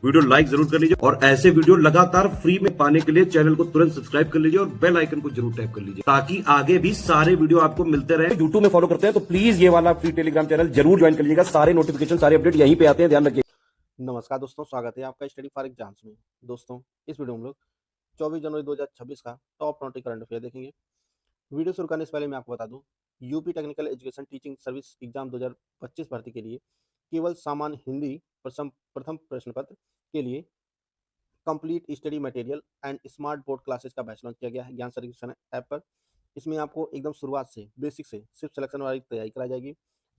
Video like जरूर कर लीजिए और ऐसे वीडियो लगातार फ्री में पाने के लिए चैनल को तुरंत सब्सक्राइब कर लीजिए और बेल आइकन को जरूर टैप कर लीजिए ताकि आगे भी सारे वीडियो आपको मिलते रहे। यूट्यूब में फॉलो करते हैं तो प्लीज ये वाला फ्री टेलीग्राम चैनल जरूर ज्वाइन कर लीजिएगा। सारे नोटिफिकेशन सारे अपडेट यहीं पे आते हैं, ध्यान रखिए। नमस्कार दोस्तों, स्वागत है आपका स्टडी फॉर एग्जाम्स में। दोस्तों, इस वीडियो में हम लोग 24 जनवरी 2026 का टॉप 20 करंट अफेयर देखेंगे। वीडियो शुरू करने से पहले मैं आपको बता दूं, UP technical education teaching service exam 2025 भर्ती के लिए केवल सामान्य हिंदी प्रथम प्रश्न पत्र के लिए complete study material and smart board classes का बैच लॉन्च किया गया है ज्ञान सर्विस ऐप पर। इसमें आपको एकदम शुरुआत से बेसिक से सिर्फ सिलेक्शन वाली तैयारी कराई जाएगी।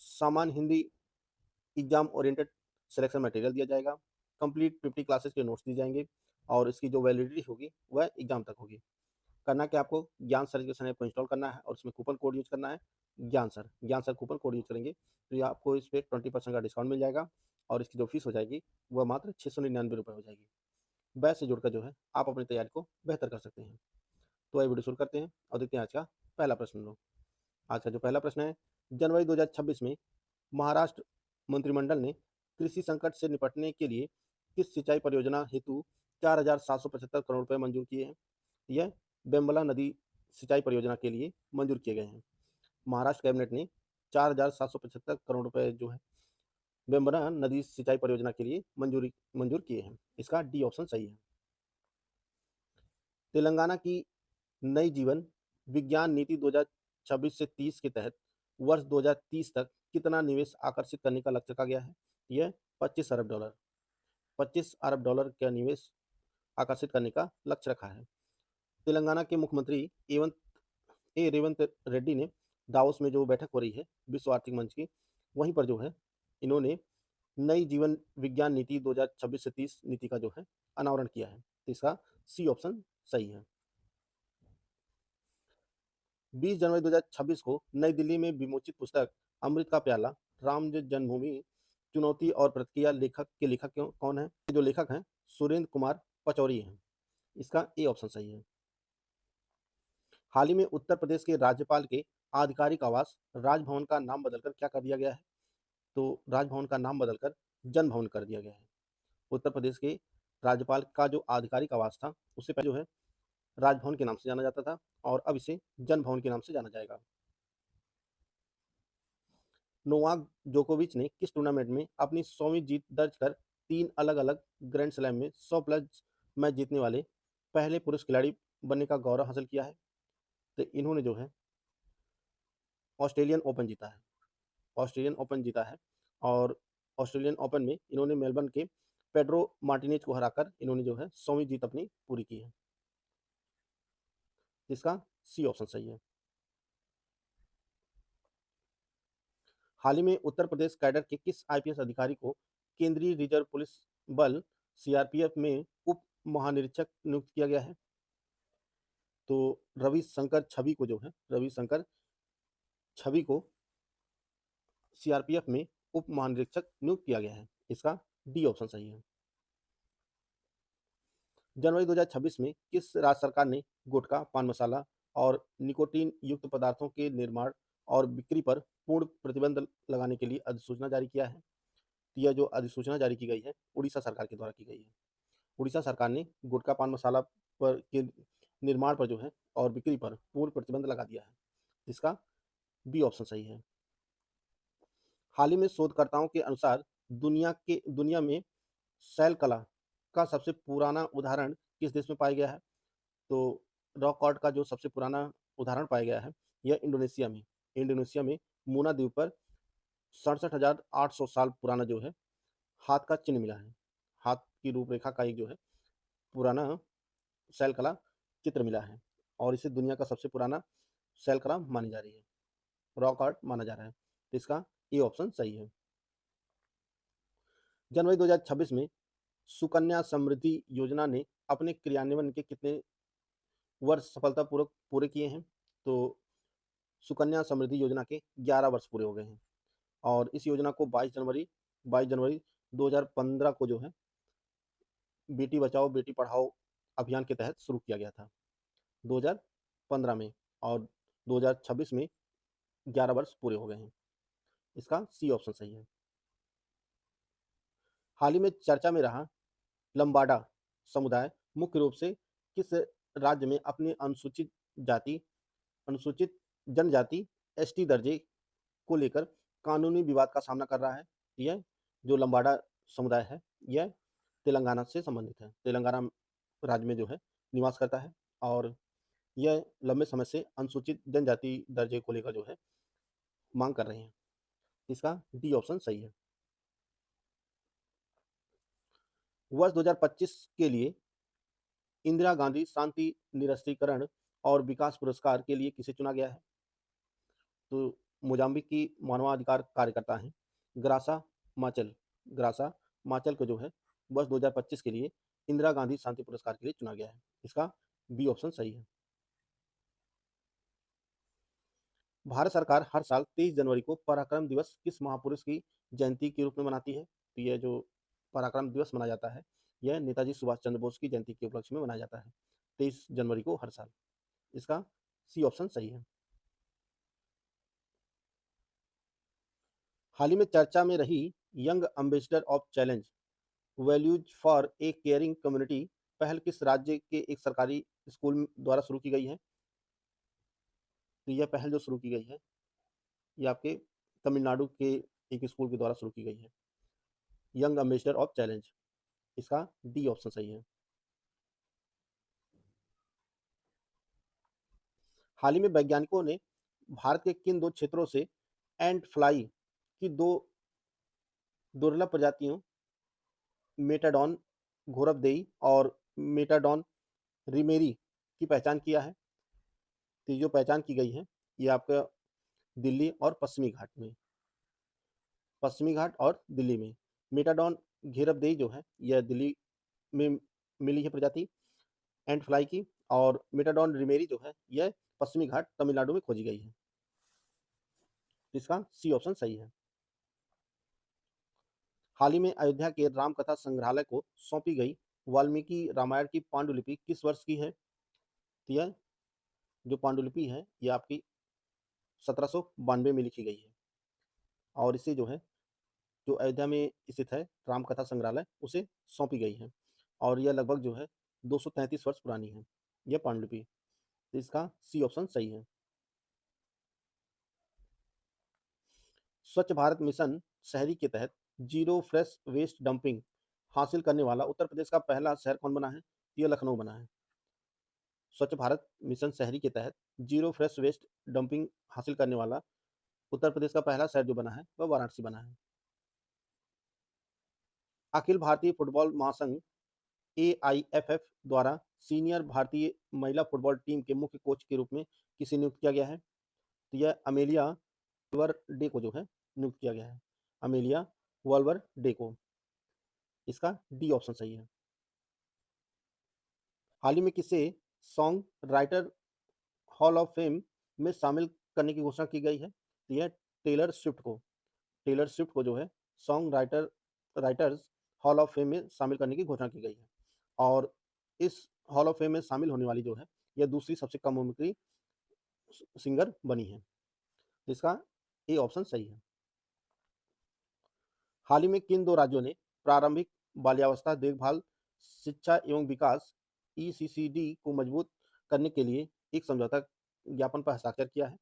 सामान्य Hindi exam oriented selection material दिया जाएगा। कंप्लीट 50 क्लासेस के नोट्स दिए जाएंगे और इसकी जो वैलिडिटी होगी वह एग्जाम तक होगी। करना क्या, आपको ज्ञान सर्टिफिकेशन ऐप को इंस्टॉल करना है और इसमें कूपन कोड यूज करना है ज्ञान सर कूपन कोड यूज करेंगे तो ये आपको इस पर 20% का डिस्काउंट मिल जाएगा और इसकी जो फीस हो जाएगी वह मात्र 699 रुपये हो जाएगी। बैच से जुड़कर जो है आप अपनी तैयारी को बेहतर कर सकते हैं। तो ये वीडियो शुरू करते हैं और देखते हैं आज का पहला प्रश्न लोग। आज का जो पहला प्रश्न है, जनवरी 2026 में महाराष्ट्र मंत्रिमंडल ने कृषि संकट से निपटने के लिए किस सिंचाई परियोजना हेतु 4,775 करोड़ रुपए मंजूर किए हैं? यह बेम्बला नदी सिंचाई परियोजना के लिए मंजूर किए गए हैं। महाराष्ट्र कैबिनेट ने 4,775 करोड़ रुपए जो है बेम्बला नदी सिंचाई परियोजना के लिए मंजूर किए हैं। इसका डी ऑप्शन सही है। तेलंगाना की नई जीवन विज्ञान नीति 2026 से 30 के तहत वर्ष 2030 तक कितना निवेश आकर्षित करने का लक्ष्य रखा गया है? यह 25 अरब डॉलर 25 अरब डॉलर का निवेश आकर्षित करने का लक्ष्य रखा है। तेलंगाना के मुख्यमंत्री रेवंत रेड्डी ने दावोस में जो बैठक हो रही है विश्व आर्थिक मंच की, वहीं पर जो है इन्होंने नई जीवन विज्ञान नीति 2026 से 30 नीति का जो है अनावरण किया है। तो इसका सी ऑप्शन सही है। 20 जनवरी 2026 को नई दिल्ली में विमोचित पुस्तक अमृत का प्याला राम जन्मभूमि चुनौती और प्रतिक्रिया लेखक कौन है? जो लेखक हैं सुरेंद्र कुमार पचौरी हैं। इसका ए ऑप्शन सही है। हाल ही में उत्तर प्रदेश के राज्यपाल के आधिकारिक आवास राजभवन का नाम बदलकर क्या कर दिया गया है? तो राजभवन का नाम बदलकर जन भवन कर दिया गया है। उत्तर प्रदेश के राज्यपाल का जो आधिकारिक आवास था उससे पहले जो है राजभवन के नाम से जाना जाता था और अब इसे जन भवन के नाम से जाना जाएगा। नोवाक जोकोविच ने किस टूर्नामेंट में अपनी 100वीं जीत दर्ज कर 3 अलग अलग ग्रैंड स्लैम में 100 प्लस मैच जीतने वाले पहले पुरुष खिलाड़ी बनने का गौरव हासिल किया है? तो इन्होंने जो है ऑस्ट्रेलियन ओपन जीता है और ऑस्ट्रेलियन ओपन में इन्होंने मेलबर्न के पेड्रो मार्टिनेज को हराकर इन्होंने जो है 100वीं जीत अपनी पूरी की है। इसका सी ऑप्शन सही है। हाल ही में उत्तर प्रदेश कैडर के किस आईपीएस अधिकारी को केंद्रीय रिजर्व पुलिस बल सीआरपीएफ में उप महानिरीक्षक नियुक्त किया गया है? तो रविशंकर छवि को सीआरपीएफ में उप महानिरीक्षक नियुक्त किया गया है। इसका डी ऑप्शन सही है। जनवरी 2026 में किस राज्य सरकार ने गुटखा, पान मसाला और निकोटीन युक्त पदार्थों के निर्माण और बिक्री पर पूर्ण प्रतिबंध लगाने के लिए अधिसूचना जारी किया है? यह जो अधिसूचना जारी की गई है उड़ीसा सरकार के द्वारा की गई है। उड़ीसा सरकार ने गुटखा, पान मसाला पर के निर्माण पर जो है और बिक्री पर पूर्ण प्रतिबंध लगा दिया है। इसका बी ऑप्शन सही है। हाल ही में शोधकर्ताओं के अनुसार दुनिया में शैल कला का सबसे पुराना उदाहरण किस देश में पाया गया है? तो रॉक आर्ट का जो सबसे पुराना उदाहरण पाया गया है यह इंडोनेशिया में मूना द्वीप पर 67,800 साल पुराना जो है हाथ का चिन्ह मिला है। हाथ की रूपरेखा का एक जो है पुराना शैल कला चित्र मिला है और इसे दुनिया का सबसे पुराना शैल कला मानी जा रही है, रॉक आर्ट माना जा रहा है। तो इसका ए ऑप्शन सही है। जनवरी 2026 में सुकन्या समृद्धि योजना ने अपने क्रियान्वयन के कितने वर्ष सफलतापूर्वक पूरे किए हैं? तो सुकन्या समृद्धि योजना के 11 वर्ष पूरे हो गए हैं और इस योजना को 22 जनवरी 2015 को जो है बेटी बचाओ बेटी पढ़ाओ अभियान के तहत शुरू किया गया था 2015 में और 2026 में 11 वर्ष पूरे हो गए हैं। इसका सी ऑप्शन सही है। हाल ही में चर्चा में रहा लंबाडा समुदाय मुख्य रूप से किस राज्य में अपनी अनुसूचित जनजाति एसटी दर्जे को लेकर कानूनी विवाद का सामना कर रहा है? यह जो लंबाडा समुदाय है, यह तेलंगाना से संबंधित है। तेलंगाना राज्य में जो है निवास करता है और यह लंबे समय से अनुसूचित जनजाति दर्जे को लेकर जो है मांग कर रहे हैं। इसका डी ऑप्शन सही है। वर्ष 2025 के लिए इंदिरा गांधी शांति निरस्त्रीकरण और विकास पुरस्कार के लिए किसे चुना गया है? तो मोजाम्बिक की मानवाधिकार कार्यकर्ता हैं ग्रासा माचल को जो है वर्ष 2025 के लिए इंदिरा गांधी शांति पुरस्कार के लिए चुना गया है। इसका बी ऑप्शन सही है। भारत सरकार हर साल 23 जनवरी को पराक्रम दिवस किस महापुरुष की जयंती के रूप में मनाती है? तो यह जो पराक्रम दिवस मनाया जाता है, यह नेताजी सुभाष चंद्र बोस की जयंती के उपलक्ष्य में मनाया जाता है 23 जनवरी को हर साल। इसका सी ऑप्शन सही है। हाल ही में चर्चा में रही young ambassador of challenge values for a caring community पहल किस राज्य के एक सरकारी स्कूल द्वारा शुरू की गई है? तो यह पहल जो शुरू की गई है, ये आपके तमिलनाडु के एक स्कूल के द्वारा शुरू की गई है, यंग एम्बेसडर ऑफ चैलेंज। इसका डी ऑप्शन सही है। हाल ही में वैज्ञानिकों ने भारत के किन दो क्षेत्रों से एंट फ्लाई की दो दुर्लभ प्रजातियों मेटाडॉन घोरपदेई और मेटाडॉन रिमेरी की पहचान किया है? तो जो पहचान की गई है, ये आपका दिल्ली और पश्चिमी घाट और दिल्ली में। मेटाडॉन घेरपदेई जो है, यह दिल्ली में मिली है प्रजाति एंट फ्लाई की, और मेटाडॉन रिमेरी जो है, यह पश्चिमी घाट तमिलनाडु में खोजी गई है। इसका सी ऑप्शन सही है। हाल ही में अयोध्या के रामकथा संग्रहालय को सौंपी गई वाल्मीकि रामायण की पांडुलिपि किस वर्ष की है? तो यह जो पांडुलिपि है, यह आपकी 1792 में लिखी गई है और इसे जो है, जो अयोध्या में स्थित है रामकथा संग्रहालय, उसे सौंपी गई है और यह लगभग जो है 233 वर्ष पुरानी है यह पांडुलिपि। तो इसका सी ऑप्शन सही है। स्वच्छ भारत मिशन शहरी के तहत जीरो फ्रेश वेस्ट डंपिंग हासिल करने वाला उत्तर प्रदेश का पहला शहर कौन बना है? यह लखनऊ बना है। स्वच्छ भारत मिशन शहरी के तहत जीरो फ्रेश वेस्ट डंपिंग हासिल करने वाला उत्तर प्रदेश का पहला शहर जो बना है, वह वाराणसी बना है। अखिल भारतीय फुटबॉल महासंघ AIFF द्वारा सीनियर भारतीय महिला फुटबॉल टीम के मुख्य कोच के रूप में किसे नियुक्त किया गया है? तो यह अमेलिया वॉल्वर डे को जो है नियुक्त किया गया है, अमेलिया वॉल्वर डे को। इसका डी ऑप्शन सही है। हाल ही में किसे song writer hall of fame में शामिल करने की घोषणा की गई है? तो यह टेलर स्विफ्ट को जो है song writers hall of fame में शामिल करने की घोषणा की गई है और इस हॉल ऑफ फेम में शामिल होने वाली जो है, यह दूसरी सबसे कम उम्र की सिंगर बनी है। इसका ए ऑप्शन सही है। हाल ही में किन दो राज्यों ने प्रारंभिक बाल्यावस्था देखभाल शिक्षा एवं विकास ECCD को मजबूत करने के लिए एक समझौता ज्ञापन पर हस्ताक्षर किया है?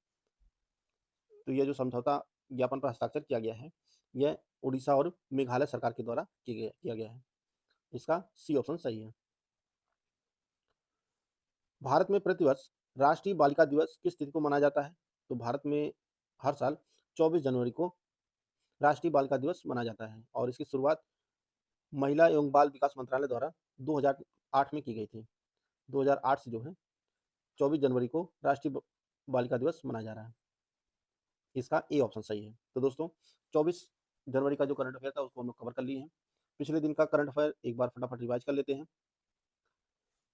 तो यह जो समझौता ज्ञापन पर हस्ताक्षर किया गया है, यह उड़ीसा और मेघालय सरकार के द्वारा किया गया है। इसका सी ऑप्शन सही है। भारत में प्रतिवर्ष राष्ट्रीय बालिका दिवस किस तिथि को मनाया जाता है? तो भारत में हर साल 24 जनवरी को राष्ट्रीय बालिका दिवस मनाया जाता है और इसकी शुरुआत महिला एवं बाल विकास मंत्रालय द्वारा 2008 में की गई थी। 2008 से जो है 24 जनवरी को राष्ट्रीय बालिका दिवस मनाया जा रहा है। इसका ए ऑप्शन सही है। तो दोस्तों, 24 जनवरी का जो करंट अफेयर था उसको हम लोग कवर कर लिए हैं। पिछले दिन का करंट अफेयर एक बार फटाफट रिवाइज कर लेते हैं।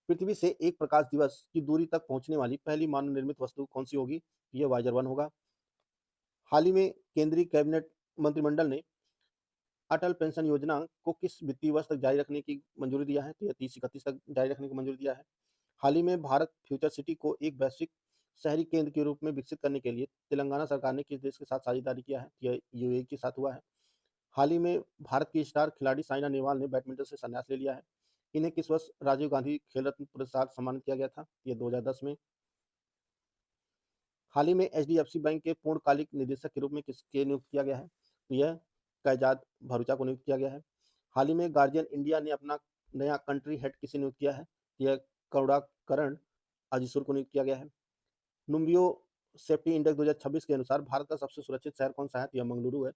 पृथ्वी से एक प्रकाश दिवस की दूरी तक पहुंचने वाली पहली मानव निर्मित वस्तु कौन सी होगी? यह वाइजर 1 होगा। हाल ही में केंद्रीय कैबिनेट मंत्रिमंडल ने अटल पेंशन योजना को किस वित्तीय वर्ष तक जारी रखने की मंजूरी दिया है? तो यह 30-31 तक जारी रखने की मंजूरी दिया है। हाल ही में भारत फ्यूचर सिटी को एक वैश्विक शहरी केंद्र के रूप में विकसित करने के लिए तेलंगाना सरकार ने किस देश के साथ साझेदारी किया है? यह UAE के साथ हुआ है। हाल ही में भारत की स्टार खिलाड़ी साइना नेहवाल ने बैडमिंटन से संन्यास ले लिया है। इन्हें किस वर्ष राजीव गांधी खेल रत्न पुरस्कार सम्मानित किया गया था? ये 2010 में। हाल ही में एचडीएफसी बैंक के पूर्णकालिक निदेशक के रूप में किसके नियुक्त किया गया है? तो यह कैजाद भरूचा को नियुक्त किया गया है। हाल ही में गार्जियन इंडिया ने अपना नया कंट्री हेड किसे नियुक्त किया है? यह करुणाकरण अजीसुर को नियुक्त किया गया है। नुम्बियो सेफ्टी इंडेक्स 2026 के अनुसार भारत का सबसे सुरक्षित शहर कौन सा है? तो यह मंगलुरु है।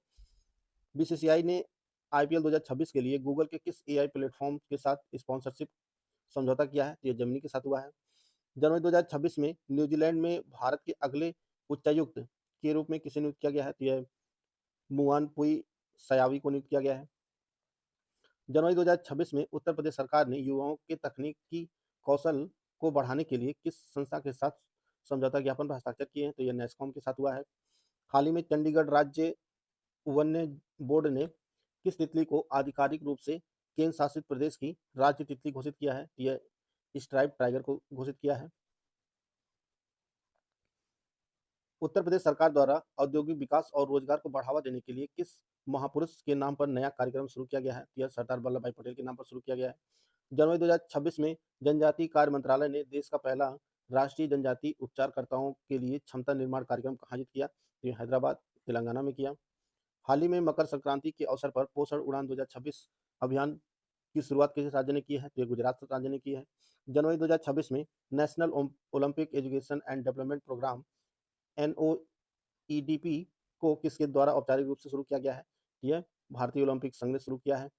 बीसीसीआई ने आईपीएल 2026 के लिए गूगल के किस एआई प्लेटफॉर्म के साथ स्पॉन्सरशिप समझौता किया है? तो यह जेमिनी के साथ हुआ है। जनवरी 2026 में न्यूजीलैंड में भारत के अगले उच्चायुक्त के रूप में किसे नियुक्त किया गया है? तो यह मुआन पुई सयावी को नियुक्त किया गया है। जनवरी 2026 में उत्तर प्रदेश सरकार ने युवाओं के तकनीकी कौशल को बढ़ाने के लिए किस संस्था के साथ समझौता ज्ञापन पर हस्ताक्षर किए हैं? तो यह नेस्कॉम के साथ हुआ है। हाल ही में चंडीगढ़ राज्य वन्य बोर्ड ने किस तितली को आधिकारिक रूप से केंद्र शासित प्रदेश की राज्य तितली घोषित किया है? यह स्ट्राइप टाइगर को घोषित किया है। उत्तर प्रदेश सरकार द्वारा औद्योगिक विकास और रोजगार को बढ़ावा देने के लिए किस महापुरुष के नाम पर नया कार्यक्रम शुरू किया गया है? यह सरदार वल्लभ भाई पटेल के नाम पर शुरू किया गया है। जनवरी 2026 में जनजातीय कार्य मंत्रालय ने देश का पहला राष्ट्रीय जनजातीय उपचारकर्ताओं के लिए क्षमता निर्माण कार्यक्रम कहाँ आयोजित किया? तो यह हैदराबाद तेलंगाना में किया। हाल ही में मकर संक्रांति के अवसर पर पोषण उड़ान 2026 अभियान की शुरुआत किस राज्य ने की है? तो ये गुजरात राज्य ने की है। जनवरी 2026 में national Olympic education and development program NOEDP को किसके द्वारा औपचारिक रूप से शुरू किया गया है? यह भारतीय ओलंपिक संघ ने शुरू किया है।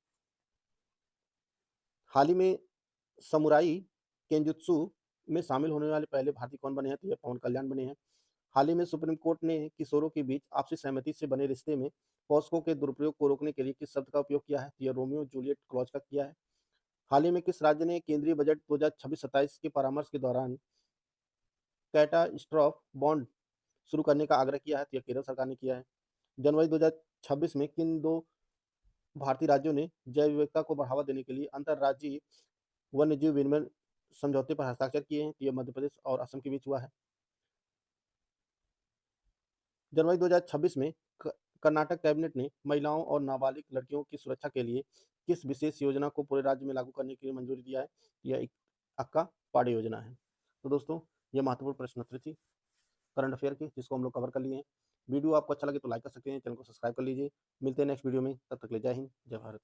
हाल ही में समुराई केंजुत्सु में शामिल होने वाले पहले भारतीय कौन बने हैं? तो यह पवन कल्याण बने हैं। हाल ही में सुप्रीम कोर्ट ने किशोरों के बीच आपसी सहमति से बने रिश्ते में पॉस्को के दुरुपयोग को रोकने के लिए किस शब्द का उपयोग किया है? तो यह रोमियो जूलियट क्लॉज का किया है। हाल ही में किस राज्य ने केंद्रीय बजट 2026-27 के परामर्श के दौरान कैटास्ट्रॉफ बॉन्ड शुरू करने का आग्रह किया है? तो यह केरल सरकार ने किया है। जनवरी 2026 में किन दो भारतीय राज्यों ने जैव विविधता को बढ़ावा देने के लिए अंतर्राज्यीय वन्यजीव विनिमय समझौते पर हस्ताक्षर किए हैं? तो यह मध्य प्रदेश और असम के बीच हुआ है। जनवरी 2026 में कर्नाटक कैबिनेट ने महिलाओं और नाबालिग लड़कियों की सुरक्षा के लिए किस विशेष योजना को पूरे राज्य में लागू करने के लिए मंजूरी दिया है? यह एक अक्का पाड़े योजना है। तो दोस्तों, ये महत्वपूर्ण प्रश्नोत्तरी थी करंट अफेयर की, जिसको हम लोग कवर कर लिए हैं। वीडियो आपको अच्छा लगे तो लाइक कर सकते हैं, चैनल को सब्सक्राइब कर लीजिए। मिलते हैं नेक्स्ट वीडियो में, तब तक के लिए जय हिंद, जय भारत।